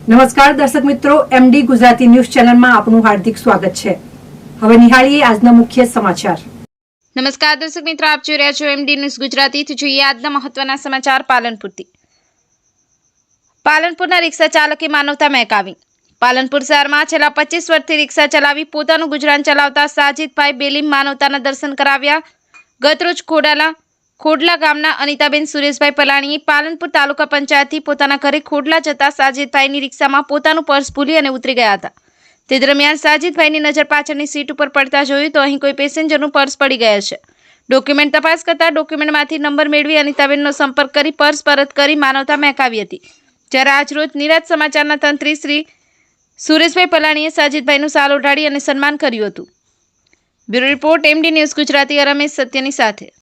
નમસ્કાર દર્શક મિત્રો, એમડી ગુજરાતી ન્યૂઝ ચેનલમાં આપનું હાર્દિક સ્વાગત છે। હવે નિહાળીએ આજના મુખ્ય સમાચાર। નમસ્કાર દર્શક મિત્રો, આપ જોઈ રહ્યા છો એમડી ન્યૂઝ ગુજરાતી। તો જોઈએ આજના મહત્વના સમાચાર પાલનપુરથી। પાલનપુરના રિક્ષા ચાલકે માનવતા મહેકાવી। પાલનપુર શહેરમાં છેલ્લા 25 વર્ષથી રિક્ષા ચલાવી પોતાનું ગુજરાન ચલાવતા સાજીદભાઈ બેલીમ માનવતાના દર્શન કરાવ્યા। ગતરોજ ખોડલા ગામના અનિતાબેન સુરેશભાઈ પલાણીએ પાલનપુર તાલુકા પંચાયતથી પોતાના ઘરે ખોડલા જતા સાજીદભાઈની રિક્ષામાં પોતાનું પર્સ ભૂલી અને ઉતરી ગયા હતા। તે દરમિયાન સાજીદભાઈની નજર પાછળની સીટ ઉપર પડતા જોયું તો અહીં કોઈ પેસેન્જરનું પર્સ પડી ગયું છે। ડોક્યુમેન્ટ તપાસ કરતા ડોક્યુમેન્ટમાંથી નંબર મેળવી અનિતાબેનનો સંપર્ક કરી પર્સ પરત કરી માનવતા મહેકાવી હતી। જ્યારે આજરોજ નિરાજ સમાચારના તંત્રી શ્રી સુરેશભાઈ પલાણીએ સાજીદભાઈનું શાલ ઓઢાડી અને સન્માન કર્યું હતું। Bureau report MD news Gujarati. Ramesh સત્યની સાથે।